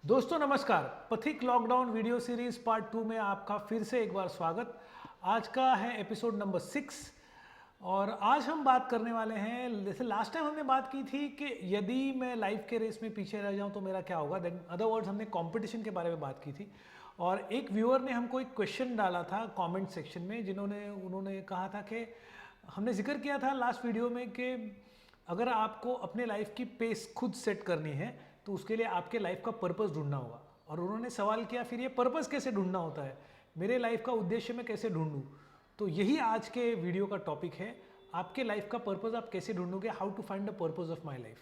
दोस्तों नमस्कार। पथिक लॉकडाउन वीडियो सीरीज पार्ट 2 में आपका फिर से एक बार स्वागत। आज का है एपिसोड नंबर 6 और आज हम बात करने वाले हैं, जैसे लास्ट टाइम हमने बात की थी कि यदि मैं लाइफ के रेस में पीछे रह जाऊं तो मेरा क्या होगा। देन अदर वर्ड्स हमने कंपटीशन के बारे में बात की थी और एक व्यूअर ने हमको एक क्वेश्चन डाला था कमेंट सेक्शन में, उन्होंने कहा था कि हमने जिक्र किया था लास्ट वीडियो में कि अगर आपको अपने लाइफ की पेस खुद सेट करनी है तो उसके लिए आपके लाइफ का पर्पस ढूंढना होगा। और उन्होंने सवाल किया फिर ये पर्पस कैसे ढूंढना होता है, मेरे लाइफ का उद्देश्य मैं कैसे ढूंढूं। तो यही आज के वीडियो का टॉपिक है, आपके लाइफ का पर्पस आप कैसे ढूंढोगे, how to find the purpose of my life.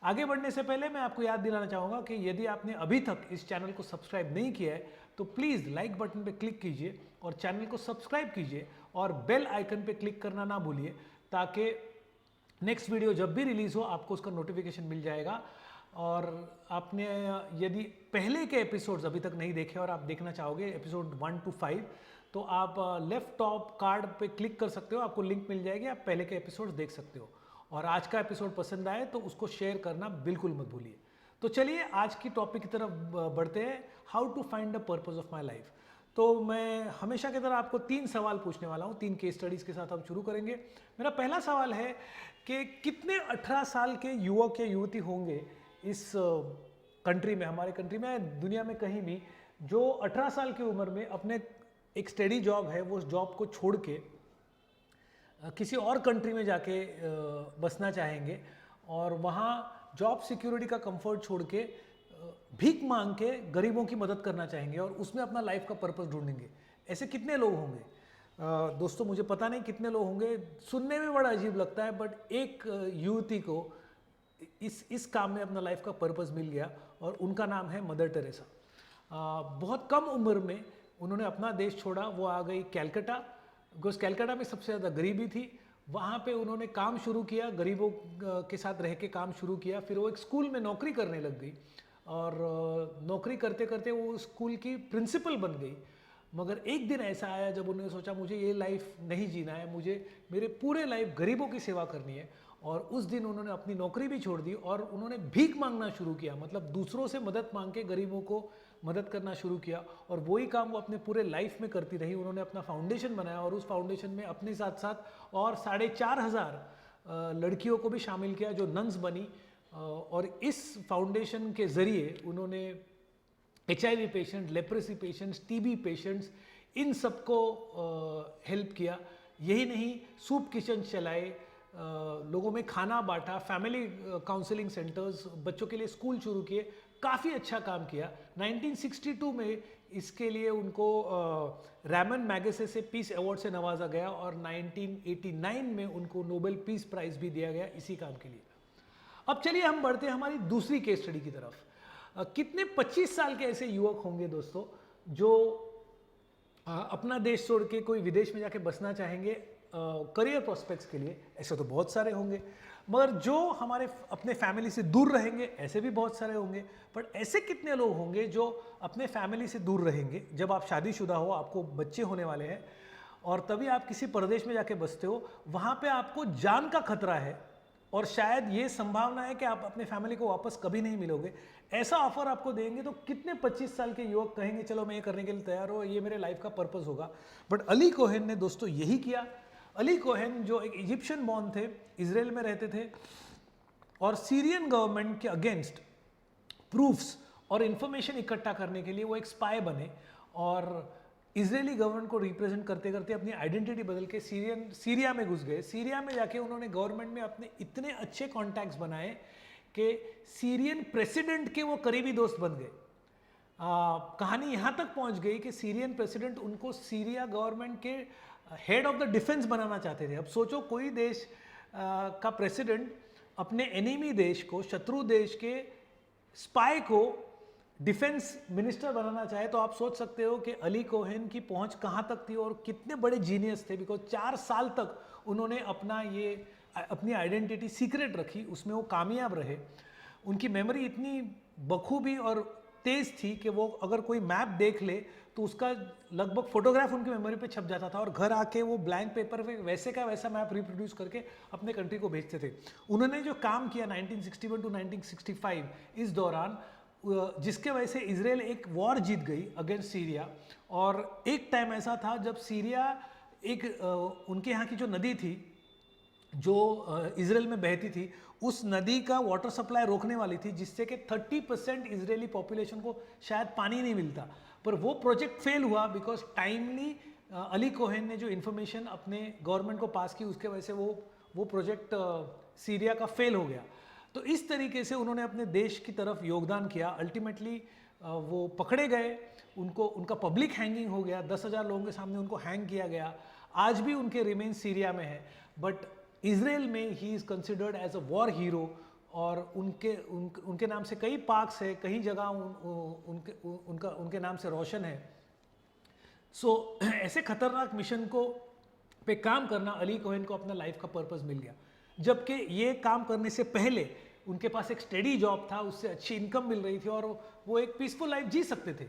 आगे बढ़ने से पहले मैं आपको याद दिलाना चाहूँगा कि यदि आपने अभी तक इस चैनल को सब्सक्राइब नहीं किया है तो प्लीज़ लाइक बटन पर क्लिक कीजिए और चैनल को सब्सक्राइब कीजिए और बेल आइकन पर क्लिक करना ना भूलिए, ताकि नेक्स्ट वीडियो जब भी रिलीज़ हो आपको उसका नोटिफिकेशन मिल जाएगा। और आपने यदि पहले के एपिसोड्स अभी तक नहीं देखे और आप देखना चाहोगे एपिसोड 1 to 5, तो आप लेफ्ट टॉप कार्ड पे क्लिक कर सकते हो, आपको लिंक मिल जाएगी, आप पहले के एपिसोड्स देख सकते हो। और आज का एपिसोड पसंद आए तो उसको शेयर करना बिल्कुल मत भूलिए। तो चलिए आज की टॉपिक की तरफ बढ़ते हैं, how to find the purpose of my life. तो मैं हमेशा की तरह आपको 3 सवाल पूछने वाला हूँ, 3 केस स्टडीज़ के साथ हम शुरू करेंगे। मेरा पहला सवाल है कि कितने 18 साल के युवक या युवती होंगे इस कंट्री में, हमारे कंट्री में, दुनिया में कहीं भी, जो 18 साल की उम्र में अपने एक स्टडी जॉब है वो उस जॉब को छोड़ के किसी और कंट्री में जाके बसना चाहेंगे और वहाँ जॉब सिक्योरिटी का कंफर्ट छोड़ के भीख मांग के गरीबों की मदद करना चाहेंगे और उसमें अपना लाइफ का पर्पस ढूंढेंगे। ऐसे कितने लोग होंगे? दोस्तों मुझे पता नहीं कितने लोग होंगे, सुनने में बड़ा अजीब लगता है, बट एक युवती को इस काम में अपना लाइफ का पर्पस मिल गया और उनका नाम है मदर टेरेसा। बहुत कम उम्र में उन्होंने अपना देश छोड़ा, वो आ गई कैलकाटा, बिकॉज कैलकाटा में सबसे ज़्यादा गरीबी थी। वहाँ पे उन्होंने काम शुरू किया, गरीबों के साथ रह के काम शुरू किया। फिर वो एक स्कूल में नौकरी करने लग गई और नौकरी करते करते वो स्कूल की प्रिंसिपल बन गई। मगर एक दिन ऐसा आया जब उन्होंने सोचा मुझे ये लाइफ नहीं जीना है, मुझे मेरे पूरे लाइफ गरीबों की सेवा करनी है। और उस दिन उन्होंने अपनी नौकरी भी छोड़ दी और उन्होंने भीख मांगना शुरू किया, मतलब दूसरों से मदद मांग के गरीबों को मदद करना शुरू किया। और वही काम वो अपने पूरे लाइफ में करती रही। उन्होंने अपना फाउंडेशन बनाया और उस फाउंडेशन में अपने साथ साथ और 4,500 लड़कियों को भी शामिल किया जो नन्स बनी। और इस फाउंडेशन के ज़रिए उन्होंने HIV patient, leprosy patients, TB patients, इन सबको हेल्प किया। यही नहीं, सूप किचन चलाए, लोगों में खाना बांटा, फैमिली काउंसलिंग सेंटर्स, बच्चों के लिए स्कूल शुरू किए, काफ़ी अच्छा काम किया। 1962 में इसके लिए उनको रैमन मैगेसे से पीस अवार्ड से नवाजा गया और 1989 में उनको नोबेल पीस प्राइज़ भी दिया गया इसी काम के लिए। अब चलिए हम बढ़ते हैं हमारी दूसरी केस स्टडी की तरफ। कितने 25 साल के ऐसे युवक होंगे दोस्तों जो अपना देश छोड़ के कोई विदेश में जाके बसना चाहेंगे करियर प्रोस्पेक्ट्स के लिए? ऐसे तो बहुत सारे होंगे, मगर जो हमारे अपने फैमिली से दूर रहेंगे ऐसे भी बहुत सारे होंगे। बट ऐसे कितने लोग होंगे जो अपने फैमिली से दूर रहेंगे? जब आप शादीशुदा हो, आपको बच्चे होने वाले हैं और तभी आप किसी प्रदेश में जाके बसते हो, वहाँ पे आपको जान का खतरा है और शायद ये संभावना है कि आप अपने फैमिली को वापस कभी नहीं मिलोगे। ऐसा ऑफर आपको देंगे तो कितने 25 साल के युवक कहेंगे चलो मैं ये करने के लिए तैयार हूँ, ये मेरे लाइफ का पर्पस होगा। बट अली कोहेन ने दोस्तों यही किया। अली कोहेन जो एक इजिप्शियन बॉर्न थे, इजराइल में रहते थे और सीरियन गवर्नमेंट के अगेंस्ट प्रूफ्स और इंफॉर्मेशन इकट्ठा करने के लिए वो एक स्पाई बने और इजरायली गवर्नमेंट को रिप्रेजेंट करते करते अपनी आइडेंटिटी बदल के सीरिया में घुस गए। सीरिया में जाके उन्होंने गवर्नमेंट में अपने इतने अच्छे कॉन्टैक्ट्स बनाए कि सीरियन प्रेसिडेंट के वो करीबी दोस्त बन गए। कहानी यहाँ तक पहुँच गई कि सीरियन प्रेसिडेंट उनको सीरिया गवर्नमेंट के हेड ऑफ द डिफेंस बनाना चाहते थे। अब सोचो कोई देश का प्रेसिडेंट अपने एनिमी देश को, शत्रु देश के स्पाई को डिफेंस मिनिस्टर बनाना चाहे, तो आप सोच सकते हो कि अली कोहेन की पहुंच कहां तक थी और कितने बड़े जीनियस थे। बिकॉज 4 साल तक उन्होंने अपनी आइडेंटिटी सीक्रेट रखी, उसमें वो कामयाब रहे। उनकी मेमोरी इतनी बखूबी और तेज़ थी कि वो अगर कोई मैप देख ले तो उसका लगभग फोटोग्राफ उनकी मेमोरी पे छप जाता था और घर आके वो ब्लैंक पेपर पे वैसे का वैसा मैप रिप्रोड्यूस करके अपने कंट्री को भेजते थे। उन्होंने जो काम किया 1961 टू 1965, इस दौरान जिसके वजह से इजराइल एक वॉर जीत गई अगेंस्ट सीरिया। और एक टाइम ऐसा था जब सीरिया एक उनके यहाँ की जो नदी थी जो इजराइल में बहती थी, उस नदी का वाटर सप्लाई रोकने वाली थी, जिससे कि 30% इजरायली पॉपुलेशन को शायद पानी नहीं मिलता। पर वो प्रोजेक्ट फेल हुआ बिकॉज टाइमली अली कोहेन ने जो इन्फॉर्मेशन अपने गवर्नमेंट को पास की, उसके वजह से वो प्रोजेक्ट सीरिया का फेल हो गया। तो इस तरीके से उन्होंने अपने देश की तरफ योगदान किया। अल्टीमेटली वो पकड़े गए, उनका पब्लिक हैंगिंग हो गया, 10,000 लोगों के सामने उनको हैंग किया गया। आज भी उनके रिमेन सीरिया में है, बट इजराइल में ही is considered as a war hero. और उनके नाम से कई पार्क्स है, कई जगह उनके नाम से रोशन है। सो ऐसे खतरनाक मिशन को पे काम करना अली कोहेन को अपना लाइफ का पर्पस मिल गया। जबकि ये काम करने से पहले उनके पास एक स्टेडी जॉब था, उससे अच्छी इनकम मिल रही थी और वो एक पीसफुल लाइफ जी सकते थे।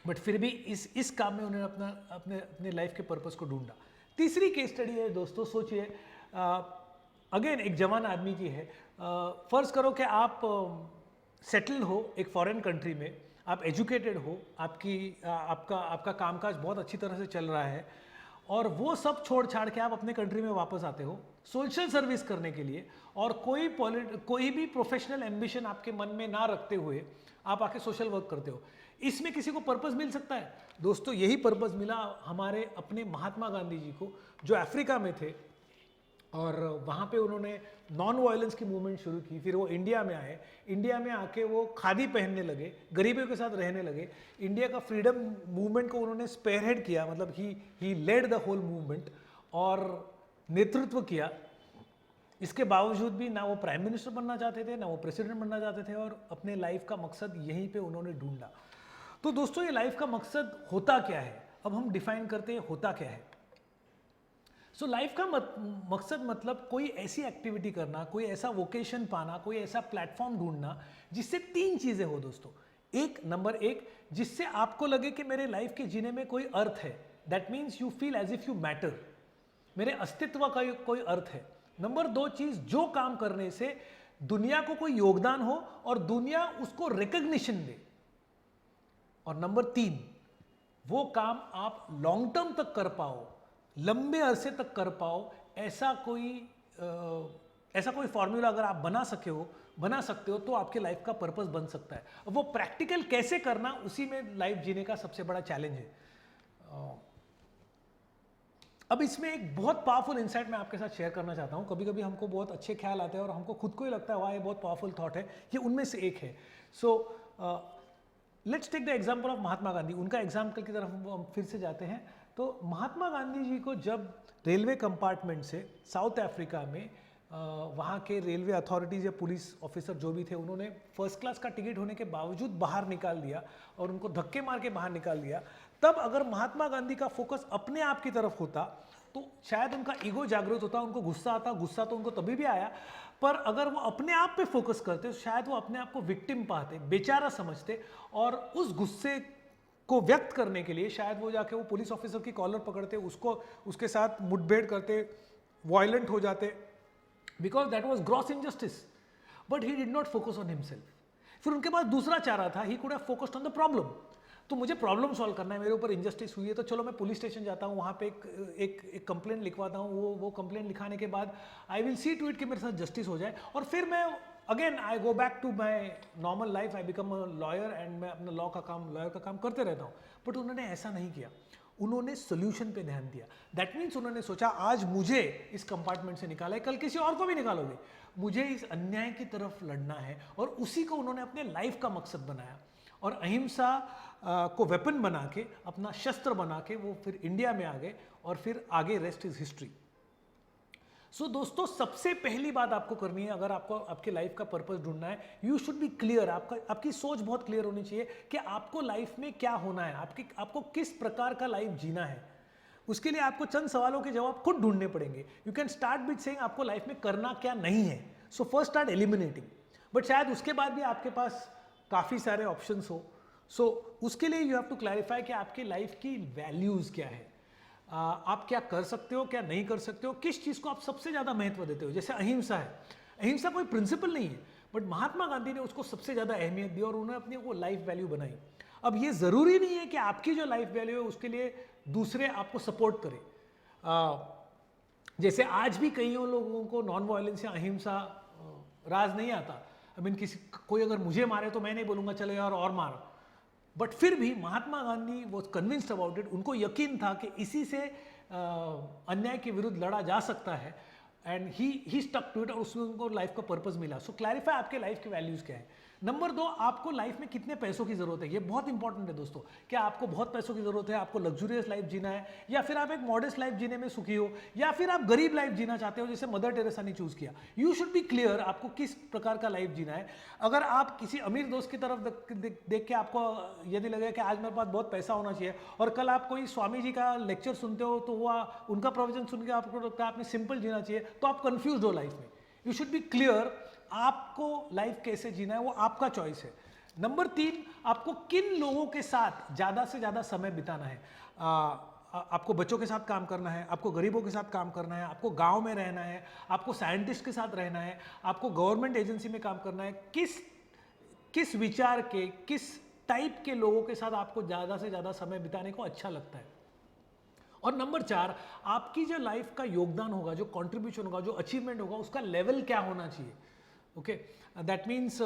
बट फिर भी इस काम में उन्होंने अपने लाइफ के पर्पस को ढूंढा। तीसरी केस स्टडी है दोस्तों, सोचिए, अगेन एक जवान आदमी की है। फर्ज करो कि आप सेटल्ड हो एक फॉरेन कंट्री में, आप एजुकेटेड हो, आपका कामकाज बहुत अच्छी तरह से चल रहा है, और वो सब छोड़ छाड़ के आप अपने कंट्री में वापस आते हो सोशल सर्विस करने के लिए, और कोई भी प्रोफेशनल एम्बिशन आपके मन में ना रखते हुए आप आके सोशल वर्क करते हो। इसमें किसी को पर्पस मिल सकता है दोस्तों? यही पर्पस मिला हमारे अपने महात्मा गांधी जी को, जो अफ्रीका में थे और वहाँ पे उन्होंने नॉन वायलेंस की मूवमेंट शुरू की। फिर वो इंडिया में आए, इंडिया में आके वो खादी पहनने लगे, गरीबों के साथ रहने लगे। इंडिया का फ्रीडम मूवमेंट को उन्होंने स्पेयरहेड किया, मतलब ही लेड द होल मूवमेंट और नेतृत्व किया। इसके बावजूद भी ना वो प्राइम मिनिस्टर बनना चाहते थे, ना वो प्रेसिडेंट बनना चाहते थे, और अपने लाइफ का मकसद यहीं पे उन्होंने ढूंढा। तो दोस्तों, ये लाइफ का मकसद होता क्या है? अब हम डिफाइन करते हैं होता क्या है। सो लाइफ का मकसद मतलब कोई ऐसी एक्टिविटी करना, कोई ऐसा वोकेशन पाना, कोई ऐसा प्लेटफॉर्म ढूंढना जिससे 3 चीजें हो दोस्तों। नंबर एक, जिससे आपको लगे कि मेरे लाइफ के जीने में कोई अर्थ है। That means you feel as if you matter, मेरे अस्तित्व का कोई अर्थ है। नंबर 2 चीज, जो काम करने से दुनिया को कोई योगदान हो और दुनिया उसको रिकग्निशन दे। और नंबर 3, वो काम आप लॉन्ग टर्म तक कर पाओ, लंबे अरसे तक कर पाओ। ऐसा कोई फॉर्मूला अगर आप बना सकते हो तो आपके लाइफ का पर्पस बन सकता है। वो प्रैक्टिकल कैसे करना, उसी में लाइफ जीने का सबसे बड़ा चैलेंज है। अब इसमें एक बहुत पावरफुल इंसाइट मैं आपके साथ शेयर करना चाहता हूं। कभी कभी हमको बहुत अच्छे ख्याल आते हैं और हमको खुद को ही लगता है वाह ये बहुत पावरफुल थॉट है, ये उनमें से एक है। So let's take the example of Mahatma Gandhi. उनका एग्जाम्पल की तरफ हम फिर से जाते हैं। तो महात्मा गांधी जी को जब रेलवे कंपार्टमेंट से साउथ अफ्रीका में वहाँ के रेलवे अथॉरिटीज़ या पुलिस ऑफिसर जो भी थे, उन्होंने फर्स्ट क्लास का टिकट होने के बावजूद बाहर निकाल दिया और उनको धक्के मार के बाहर निकाल दिया, तब अगर महात्मा गांधी का फोकस अपने आप की तरफ होता तो शायद उनका ईगो जागृत होता, उनको गुस्सा आता। गुस्सा तो उनको तभी भी आया, पर अगर वो अपने आप पे फोकस करते तो शायद वो अपने आप को विक्टिम पाते, बेचारा समझते, और उस गुस्से को व्यक्त करने के लिए शायद वो जाके वो पुलिस ऑफिसर की कॉलर पकड़ते, उसके साथ मुठभेड़ करते, वायलेंट हो जाते, because that was gross injustice. But he did not focus on himself. फिर उनके पास दूसरा चारा था, he could have focused on the problem. तो मुझे प्रॉब्लम सॉल्व करना है, मेरे ऊपर इंजस्टिस हुई है, तो चलो मैं पुलिस स्टेशन जाता हूँ, वहाँ पे एक कंप्लेंट लिखवाता हूँ। वो कंप्लेंट लिखाने के बाद I will see to it कि मेरे साथ जस्टिस हो जाए, और फिर मैं again I go back to my normal life, I become a lawyer and मैं अपना लॉयर का काम करते रहता हूँ। बट उन्होंने ऐसा नहीं किया, उन्होंने सोल्यूशन पे ध्यान दिया। दैट मीन्स उन्होंने सोचा आज मुझे इस कंपार्टमेंट से निकाला है, कल किसी और को भी निकालोगे, मुझे इस अन्याय की तरफ लड़ना है, और उसी को उन्होंने अपने लाइफ का मकसद बनाया। और अहिंसा को वेपन बना के, अपना शस्त्र बना के वो फिर इंडिया में आ गए, और फिर आगे रेस्ट इज हिस्ट्री। सो दोस्तों, सबसे पहली बात आपको करनी है, अगर आपको आपके लाइफ का पर्पस ढूंढना है, यू शुड बी क्लियर। आपकी सोच बहुत क्लियर होनी चाहिए कि आपको लाइफ में क्या होना है, आपको किस प्रकार का लाइफ जीना है। उसके लिए आपको चंद सवालों के जवाब खुद ढूंढने पड़ेंगे। You can start with saying आपको लाइफ में करना क्या नहीं है। So first start eliminating, but शायद उसके बाद भी आपके पास काफ़ी सारे ऑप्शंस हो। सो उसके लिए यू हैव टू क्लैरिफाई कि आपकी लाइफ की वैल्यूज़ क्या है, आप क्या कर सकते हो, क्या नहीं कर सकते हो, किस चीज़ को आप सबसे ज़्यादा महत्व देते हो। जैसे अहिंसा है, अहिंसा कोई प्रिंसिपल नहीं है, बट महात्मा गांधी ने उसको सबसे ज़्यादा अहमियत दी और उन्होंने अपनी वो लाइफ वैल्यू बनाई। अब ये ज़रूरी नहीं है कि आपकी जो लाइफ वैल्यू है उसके लिए दूसरे आपको सपोर्ट करें। जैसे आज भी कईयों लोगों को नॉन वायलेंस या अहिंसा राज नहीं आता। आई मीन कोई अगर मुझे मारे तो मैं नहीं बोलूँगा चलो यार और मारो, बट फिर भी Mahatma Gandhi was convinced about it. उनको यकीन था कि इसी से अन्याय के विरुद्ध लड़ा जा सकता है and he stuck to it और उसमें उनको लाइफ का पर्पस मिला। सो क्लैरिफाई आपके लाइफ के वैल्यूज़ क्या है। नंबर 2, आपको लाइफ में कितने पैसों की जरूरत है। ये बहुत इंपॉर्टेंट है दोस्तों। क्या आपको बहुत पैसों की जरूरत है, आपको लग्जूरियस लाइफ जीना है, या फिर आप एक मॉडेस्ट लाइफ जीने में सुखी हो, या फिर आप गरीब लाइफ जीना चाहते हो जैसे मदर टेरेसा ने चूज किया। यू शुड बी क्लियर आपको किस प्रकार का लाइफ जीना है। अगर आप किसी अमीर दोस्त की तरफ देख के आपको यदि लगे कि आज मेरे पास बहुत पैसा होना चाहिए और कल आप कोई स्वामी जी का लेक्चर सुनते हो तो वो उनका प्रवचन सुन के आपको लगता है आपने सिंपल जीना चाहिए, तो आप कंफ्यूज हो लाइफ में। यू शुड बी क्लियर आपको लाइफ कैसे जीना है, वो आपका चॉइस है। नंबर 3, आपको किन लोगों के साथ ज़्यादा से ज़्यादा समय बिताना है। आपको बच्चों के साथ काम करना है, आपको गरीबों के साथ काम करना है, आपको गांव में रहना है, आपको साइंटिस्ट के साथ रहना है, आपको गवर्नमेंट एजेंसी में काम करना है। किस विचार के, किस टाइप के लोगों के साथ आपको ज़्यादा से ज़्यादा समय बिताने को अच्छा लगता है। और नंबर 4, आपकी जो लाइफ का योगदान होगा, जो कंट्रीब्यूशन होगा, जो अचीवमेंट होगा, उसका लेवल क्या होना चाहिए। ओके, दैट मीन्स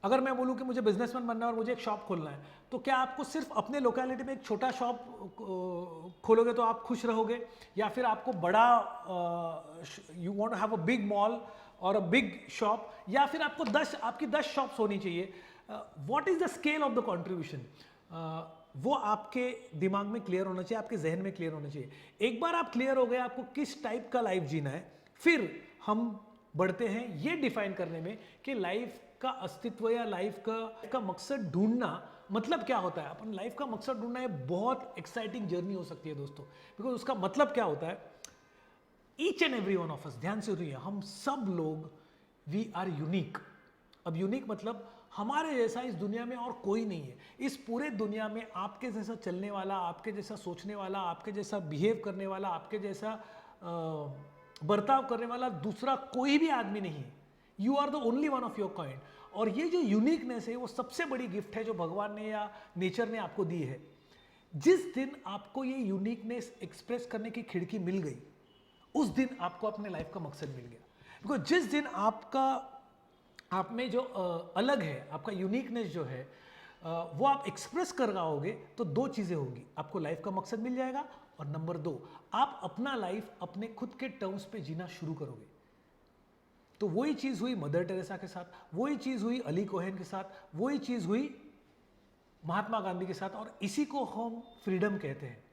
अगर मैं बोलूँ कि मुझे बिजनेसमैन बनना है और मुझे एक शॉप खोलना है, तो क्या आपको सिर्फ अपने लोकेलिटी में एक छोटा शॉप खोलोगे तो आप खुश रहोगे, या फिर आपको बड़ा you want to have a big mall और अ बिग शॉप, या फिर आपको आपकी 10 शॉप्स होनी चाहिए। What is the scale of the contribution, वो आपके दिमाग में क्लियर होना चाहिए, आपके जहन में क्लियर होना चाहिए। एक बार आप क्लियर हो गए आपको किस टाइप का लाइफ जीना है, फिर हम बढ़ते हैं ये डिफाइन करने में कि लाइफ का अस्तित्व या लाइफ का मकसद ढूंढना मतलब क्या होता है। अपन लाइफ का मकसद ढूंढना है, बहुत एक्साइटिंग जर्नी हो सकती है दोस्तों, बिकॉज उसका मतलब क्या होता है। Each and every one of us, ध्यान से सुनिए, हम सब लोग वी आर यूनिक। अब यूनिक मतलब हमारे जैसा इस दुनिया में और कोई नहीं है। इस पूरे दुनिया में आपके जैसा चलने वाला, आपके जैसा सोचने वाला, आपके जैसा बिहेव करने वाला, आपके जैसा बर्ताव करने वाला दूसरा कोई भी आदमी नहीं है। You are the only one of your kind. और ये जो यूनिकनेस है वो सबसे बड़ी गिफ्ट है जो भगवान ने या नेचर ने आपको दी है। जिस दिन आपको ये यूनिकनेस एक्सप्रेस करने की खिड़की मिल गई, उस दिन आपको अपने लाइफ का मकसद मिल गया। बिकॉज जिस दिन आप में जो अलग है, आपका यूनिकनेस जो है वो आप एक्सप्रेस कर पाओगे, तो 2 चीज़ें होगी, आपको लाइफ का मकसद मिल जाएगा, और नंबर 2, आप अपना लाइफ अपने खुद के टर्म्स पे जीना शुरू करोगे। तो वही चीज़ हुई मदर टेरेसा के साथ, वही चीज़ हुई अली कोहेन के साथ, वही चीज़ हुई महात्मा गांधी के साथ, और इसी को हम फ्रीडम कहते हैं।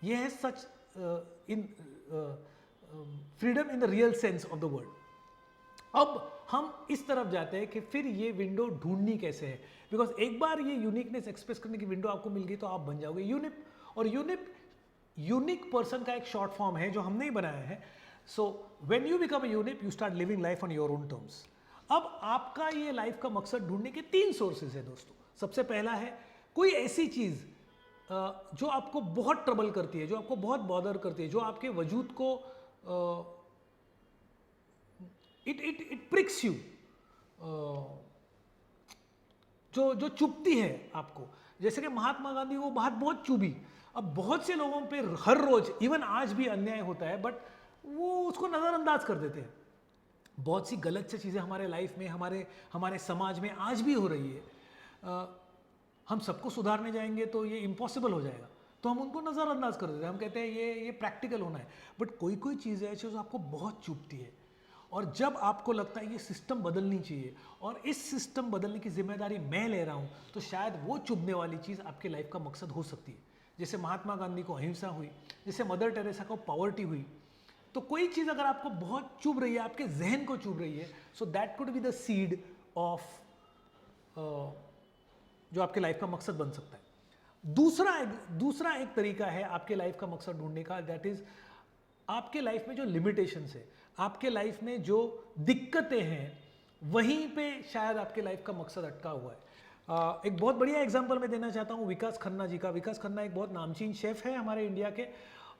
यह है सच in freedom in the real sense of the word. अब हम इस तरफ जाते हैं कि फिर ये विंडो ढूंढनी कैसे है, बिकॉज एक बार ये यूनिकनेस एक्सप्रेस करने की विंडो आपको मिल गई तो आप बन जाओगे यूनिक। और यूनिक पर्सन का एक शॉर्ट फॉर्म है जो हमने ही बनाया है। So when you become a unique, you start living life on your own terms. अब आपका ये लाइफ का मकसद ढूंढने के 3 सोर्सेज है दोस्तों। सबसे पहला है कोई ऐसी चीज जो आपको बहुत ट्रबल करती है, जो आपको बहुत बॉदर करती है, जो आपके वजूद को इट प्रिक्स यू, जो चुभती है आपको। जैसे कि महात्मा गांधी को बात बहुत चुभी। अब बहुत से लोगों पे हर रोज, इवन आज भी अन्याय होता है, बट वो उसको नज़रअंदाज कर देते हैं। बहुत सी गलत सी चीज़ें हमारे लाइफ में, हमारे समाज में आज भी हो रही है। हम सबको सुधारने जाएंगे तो ये इम्पॉसिबल हो जाएगा, तो हम उनको नज़रअंदाज कर देते हैं। हम कहते हैं ये प्रैक्टिकल होना है, बट कोई चीज़ है जो आपको बहुत चुभती है, और जब आपको लगता है ये सिस्टम बदलनी चाहिए और इस सिस्टम बदलने की जिम्मेदारी मैं ले रहा हूँ, तो शायद वो चुभने वाली चीज़ आपके लाइफ का मकसद हो सकती है। जैसे महात्मा गांधी को अहिंसा हुई, जैसे मदर टेरेसा को पॉवर्टी हुई। तो कोई चीज़ अगर आपको बहुत चुभ रही है, आपके जहन को चुभ रही है, so that could be the seed of जो आपके लाइफ का मकसद बन सकता है। दूसरा एक तरीका है आपके लाइफ का मकसद ढूंढने का, दैट इज आपके लाइफ में जो लिमिटेशंस है, आपके लाइफ में जो दिक्कतें हैं, वहीं पे शायद आपके लाइफ का मकसद अटका हुआ है। एक बहुत बढ़िया एग्जांपल मैं देना चाहता हूँ विकास खन्ना जी का। विकास खन्ना एक बहुत नामचीन शेफ है हमारे इंडिया के,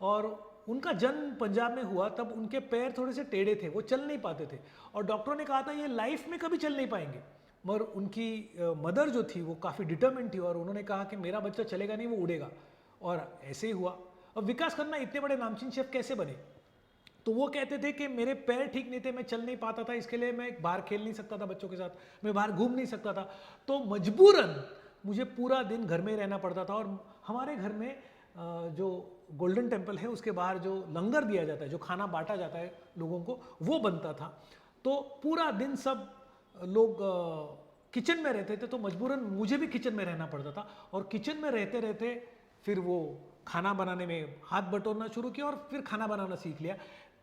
और उनका जन्म पंजाब में हुआ तब उनके पैर थोड़े से टेढ़े थे, वो चल नहीं पाते थे और डॉक्टरों ने कहा था ये लाइफ में कभी चल नहीं पाएंगे। मगर उनकी मदर जो थी वो काफ़ी डिटर्मिन्ड थी और उन्होंने कहा कि मेरा बच्चा चलेगा नहीं, वो उड़ेगा, और ऐसे ही हुआ। अब विकास खन्ना इतने बड़े नामचीन शेफ कैसे बने? तो वो कहते थे कि मेरे पैर ठीक नहीं थे, मैं चल नहीं पाता था, इसके लिए मैं बाहर खेल नहीं सकता था बच्चों के साथ, मैं बाहर घूम नहीं सकता था, तो मजबूरन मुझे पूरा दिन घर में ही रहना पड़ता था। और हमारे घर में जो गोल्डन टेम्पल है उसके बाहर जो लंगर दिया जाता है, जो खाना बांटा जाता है लोगों को, वो बनता था। तो पूरा दिन सब लोग किचन में रहते थे, तो मजबूरन मुझे भी किचन में रहना पड़ता था। और किचन में रहते रहते फिर वो खाना बनाने में हाथ बटोरना शुरू किया और फिर खाना बनाना सीख लिया।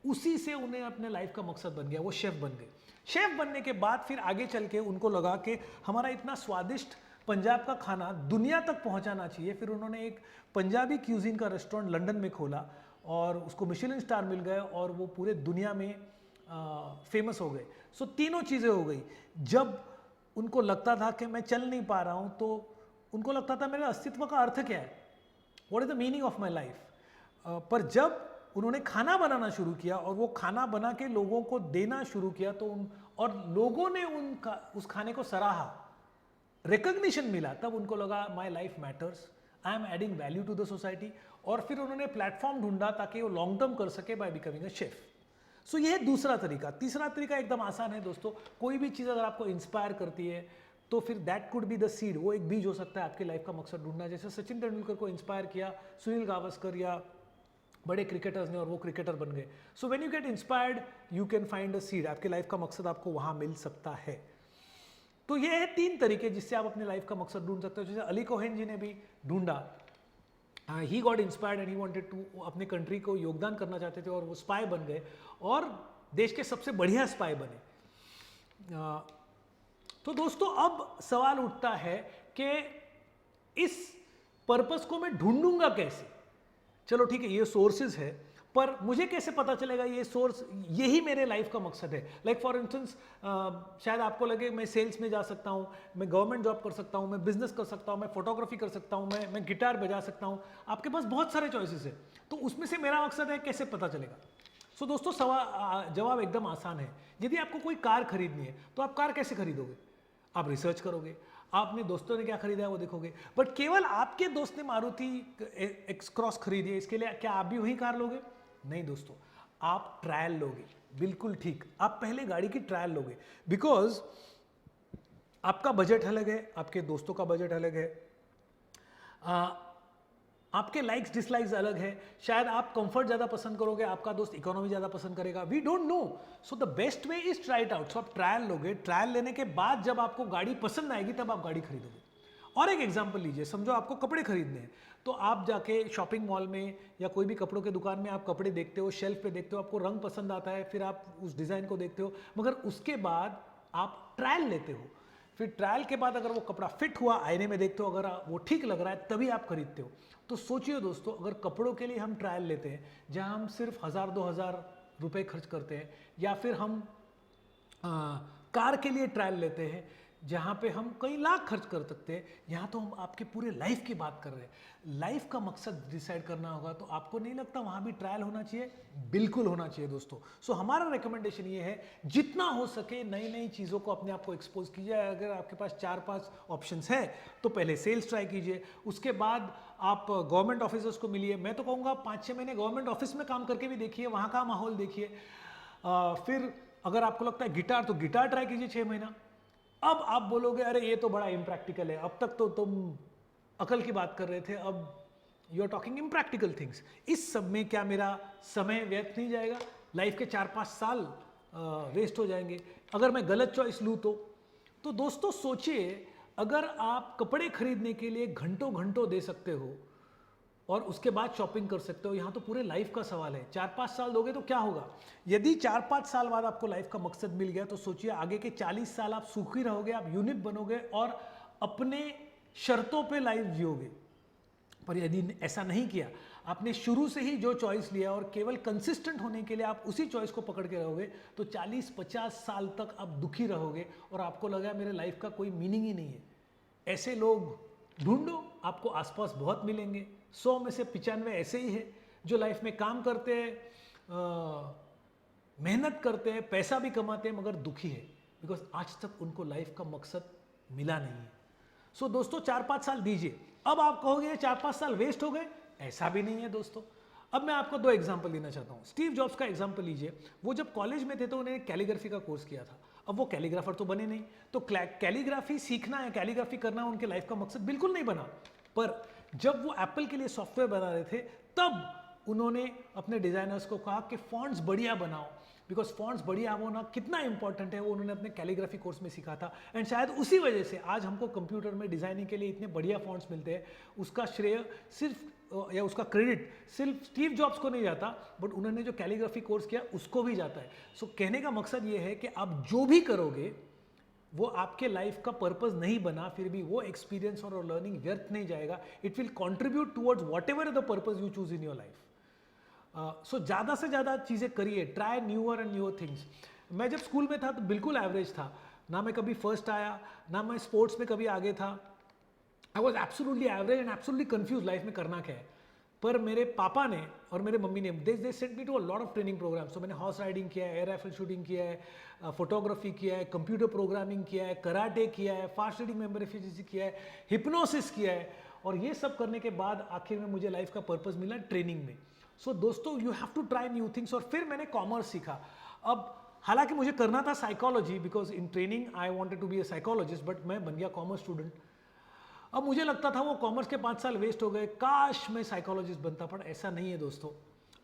उसी से उन्हें अपने लाइफ का मकसद बन गया, वो शेफ बन गए। शेफ बनने के बाद फिर आगे चल के उनको लगा कि हमारा इतना स्वादिष्ट पंजाब का खाना दुनिया तक पहुंचाना चाहिए। फिर उन्होंने एक पंजाबी क्यूजिन का रेस्टोरेंट लंदन में खोला और उसको मिशेलिन स्टार मिल गए और वो पूरे दुनिया में फेमस हो गए। सो तीनों चीज़ें हो गई। जब उनको लगता था कि मैं चल नहीं पा रहा हूँ, तो उनको लगता था मेरे अस्तित्व का अर्थ क्या है, what is the meaning of my life. पर जब उन्होंने खाना बनाना शुरू किया और वो खाना बना के लोगों को देना शुरू किया, तो और लोगों ने उस खाने को सराहा, रिकॉग्निशन मिला, तब उनको लगा my life matters, I am adding value to the society. और फिर उन्होंने प्लेटफॉर्म ढूंढा ताकि वो लॉन्ग टर्म कर सके बाय बिकमिंग अ शेफ। सो यह है दूसरा तरीका। तीसरा तरीका एकदम आसान है दोस्तों। कोई भी चीज़ अगर आपको इंस्पायर करती है तो फिर that could be the seed, वो एक बीज हो सकता है आपकी लाइफ का मकसद ढूंढना। जैसे सचिन तेंदुलकर को इंस्पायर किया सुनील गावस्कर या बड़े क्रिकेटर्स ने और वो क्रिकेटर बन गए। So when you get inspired you can find a seed, आपके लाइफ का मकसद आपको वहाँ मिल सकता है। तो ये है 3 तरीके जिससे आप अपने लाइफ का मकसद ढूंढ सकते हो। जैसे अली कोहेन जी ने भी ढूंढा, he got inspired and he wanted to, अपने कंट्री को योगदान करना चाहते थे और वो स्पाई बन गए और देश के सबसे बढ़िया स्पाई बने। तो दोस्तों अब सवाल उठता है कि इस पर्पस को मैं ढूंढूंगा कैसे? चलो ठीक है, ये सोर्सेज है, पर मुझे कैसे पता चलेगा ये सोर्स यही मेरे लाइफ का मकसद है? लाइक फॉर इंस्टेंस, शायद आपको लगे मैं सेल्स में जा सकता हूँ, मैं गवर्नमेंट जॉब कर सकता हूँ, मैं बिजनेस कर सकता हूँ, मैं फोटोग्राफी कर सकता हूँ, मैं गिटार बजा सकता हूँ। आपके पास बहुत सारे चॉइसेस है, तो उसमें से मेरा मकसद है, कैसे पता चलेगा? सो दोस्तों जवाब एकदम आसान है। यदि आपको कोई कार खरीदनी है तो आप कार कैसे खरीदोगे? आप रिसर्च करोगे, आपने दोस्तों ने क्या खरीदा है वो देखोगे। बट केवल आपके दोस्त ने मारुति एक्स क्रॉस खरीदी है, इसके लिए क्या आप भी वही कार लोगे? नहीं दोस्तों, आप ट्रायल लोगे। बिल्कुल ठीक, आप पहले गाड़ी की ट्रायल लोगे, बिकॉज आपका बजट अलग है, आपके दोस्तों का बजट अलग है, आपके लाइक्स डिसलाइक्स अलग है। शायद आप कंफर्ट ज़्यादा पसंद करोगे, आपका दोस्त इकोनॉमी ज़्यादा पसंद करेगा। We don't know, so the best way is try it out. So आप ट्रायल लोगे, ट्रायल लेने के बाद जब आपको गाड़ी पसंद आएगी तब आप गाड़ी खरीदोगे। और एक एग्जांपल लीजिए, समझो आपको कपड़े खरीदने हैं, तो आप जाके शॉपिंग मॉल में या कोई भी कपड़ों के दुकान में आप कपड़े देखते हो, शेल्फ पे देखते हो, आपको रंग पसंद आता है, फिर आप उस डिज़ाइन को देखते हो, मगर उसके बाद आप ट्रायल लेते हो। फिर ट्रायल के बाद अगर वो कपड़ा फिट हुआ, आईने में देखते हो, अगर वो ठीक लग रहा है, तभी आप खरीदते हो। तो सोचिए दोस्तों, अगर कपड़ों के लिए हम ट्रायल लेते हैं जहां हम सिर्फ 1000-2000 रुपए खर्च करते हैं, या फिर हम कार के लिए ट्रायल लेते हैं जहाँ पे हम कई लाख खर्च कर सकते हैं, यहाँ तो हम आपके पूरे लाइफ की बात कर रहे हैं। लाइफ का मकसद डिसाइड करना होगा, तो आपको नहीं लगता वहाँ भी ट्रायल होना चाहिए? बिल्कुल होना चाहिए दोस्तों। सो हमारा रिकमेंडेशन ये है, जितना हो सके नई नई चीज़ों को अपने आप को एक्सपोज कीजिए। अगर आपके पास 4-5 ऑप्शंस है तो पहले सेल्स ट्राई कीजिए, उसके बाद आप गवर्नमेंट ऑफिसर्स को मिलिए। मैं तो कहूँगा 5-6 महीने गवर्नमेंट ऑफिस में काम करके भी देखिए, वहाँ का माहौल देखिए। फिर अगर आपको लगता है गिटार, तो गिटार ट्राई कीजिए 6 महीना। अब आप बोलोगे अरे ये तो बड़ा इम्प्रैक्टिकल है, अब तक तो तुम अकल की बात कर रहे थे, अब you are talking impractical things. इस सब में क्या मेरा समय व्यर्थ नहीं जाएगा? लाइफ के 4-5 साल वेस्ट हो जाएंगे अगर मैं गलत चॉइस लूँ तो दोस्तों सोचिए, अगर आप कपड़े खरीदने के लिए घंटों घंटों दे सकते हो और उसके बाद शॉपिंग कर सकते हो, यहाँ तो पूरे लाइफ का सवाल है। 4-5 साल दोगे तो क्या होगा? यदि 4-5 साल बाद आपको लाइफ का मकसद मिल गया तो सोचिए आगे के 40 साल आप सुखी रहोगे, आप यूनिक बनोगे और अपने शर्तों पे लाइफ जियोगे। पर यदि ऐसा नहीं किया, आपने शुरू से ही जो चॉइस लिया और केवल कंसिस्टेंट होने के लिए आप उसी चॉइस को पकड़ के रहोगे, तो 40-50 साल तक आप दुखी रहोगे और आपको लगा मेरे लाइफ का कोई मीनिंग ही नहीं है। ऐसे लोग ढूंढो, आपको आसपास बहुत मिलेंगे। 100 में से 95 ऐसे ही है। जो लाइफ में काम करते हैं, मेहनत करते हैं, पैसा भी कमाते हैं, मगर दुखी है बिकॉज आज तक उनको लाइफ का मकसद मिला नहीं है। सो दोस्तों 4-5 साल दीजिए। अब आप कहोगे 4-5 साल वेस्ट हो गए, ऐसा भी नहीं है दोस्तों। अब मैं आपको 2 एग्जांपल देना चाहता हूँ। स्टीव जॉब्स का एग्जांपल लीजिए। वो जब कॉलेज में थे तो उन्होंने कैलीग्राफी का कोर्स किया था। अब वो कैलीग्राफर तो बने नहीं, तो कैलीग्राफी सीखना है, कैलीग्राफी करना उनके लाइफ का मकसद बिल्कुल नहीं बना। पर जब वो एप्पल के लिए सॉफ्टवेयर बना रहे थे तब उन्होंने अपने डिजाइनर्स को कहा कि फॉन्ट्स बढ़िया बनाओ, बिकॉज फॉन्ट्स बढ़िया होना कितना इंपॉर्टेंट है वो उन्होंने अपने कैलीग्राफी कोर्स में सीखा था। एंड शायद उसी वजह से आज हमको कंप्यूटर में डिजाइनिंग के लिए इतने बढ़िया फॉन्ट्स मिलते हैं। उसका श्रेय सिर्फ या उसका क्रेडिट सिर्फ स्टीव जॉब्स को नहीं जाता, बट उन्होंने जो कैलीग्राफी कोर्स किया उसको भी जाता है। सो कहने का मकसद ये है कि आप जो भी करोगे वो आपके लाइफ का पर्पस नहीं बना, फिर भी वो एक्सपीरियंस और लर्निंग व्यर्थ नहीं जाएगा। It will contribute towards whatever the purpose you choose in your life. So ज़्यादा से ज़्यादा चीज़ें करिए, try newer and newer things. मैं जब स्कूल में था तो बिल्कुल एवरेज था, ना मैं कभी फर्स्ट आया, ना मैं स्पोर्ट्स में कभी आगे था। I was absolutely average and absolutely confuse life में करना क्या है। पर मेरे पापा ने और मेरे मम्मी ने they sent me to a lot of training programmes. तो मैंने हॉर्स राइडिंग किया है, एयर राइफल शूटिंग किया है, फोटोग्राफी किया है, कंप्यूटर प्रोग्रामिंग किया है, कराटे किया है, फास्ट रीडिंग मेमोरी फिजिक्स किया है, हिप्नोसिस किया है। और ये सब करने के बाद आखिर में मुझे लाइफ का पर्पस मिला ट्रेनिंग में। सो दोस्तों you have to try new things. और फिर मैंने कॉमर्स सीखा। अब हालांकि मुझे करना था psychology, because in training I wanted to be a psychologist, but मैं बन गया कॉमर्स स्टूडेंट। अब मुझे लगता था वो कॉमर्स के 5 साल वेस्ट हो गए, काश मैं साइकोलॉजिस्ट बनता, पर ऐसा नहीं है दोस्तों।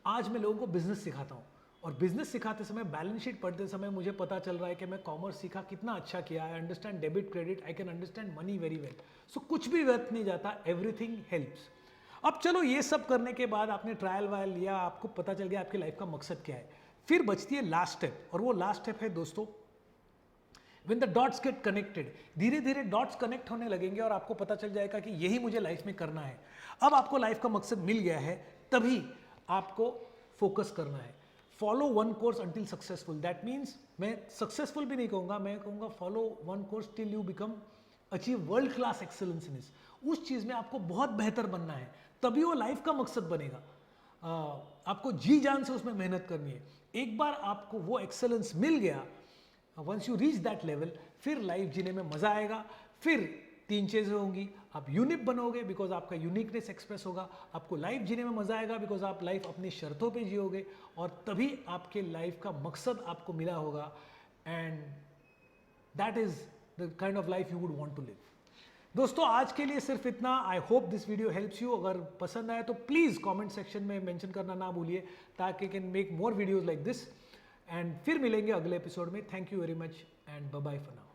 आज मैं लोगों को बिजनेस सिखाता हूँ और बिजनेस सिखाते समय, बैलेंस शीट पढ़ते समय मुझे पता चल रहा है कि मैं कॉमर्स सीखा कितना अच्छा किया। I understand debit credit, I can understand money very well. So कुछ भी व्यर्थ नहीं जाता, एवरीथिंग हेल्प्स। अब चलो ये सब करने के बाद आपने ट्रायल वायल लिया, आपको पता चल गया आपकी लाइफ का मकसद क्या है। फिर बचती है लास्ट स्टेप, और वो लास्ट स्टेप है दोस्तों When the dots get connected, धीरे धीरे डॉट्स कनेक्ट होने लगेंगे और आपको पता चल जाएगा कि यही मुझे लाइफ में करना है। अब आपको लाइफ का मकसद मिल गया है, तभी आपको फोकस करना है। Follow one course until successful. That means मैं सक्सेसफुल भी नहीं कहूँगा, मैं कहूँगा follow one course till you become achieve world class excellence इन उस चीज़ में आपको बहुत बेहतर बनना है, तभी वो लाइफ का मकसद बनेगा। आपको जी जान से उसमें मेहनत करनी है। एक बार आपको वो एक्सेलेंस मिल गया, once you reach that level, फिर लाइफ जीने में मजा आएगा। फिर 3 चीजें होंगी, आप यूनिक बनोगे बिकॉज आपका यूनिकनेस एक्सप्रेस होगा, आपको लाइफ जीने में मजा आएगा बिकॉज आप लाइफ अपनी शर्तों पे जियोगे, और तभी आपके लाइफ का मकसद आपको मिला होगा। And that is the kind of life you would want to live. दोस्तों आज के लिए सिर्फ इतना। I hope this video helps you. अगर पसंद आए तो प्लीज कमेंट सेक्शन में मेंशन करना ना भूलिए, ताकि can make more videos like this. And फिर मिलेंगे अगले एपिसोड में। Thank you very much and bye bye for now.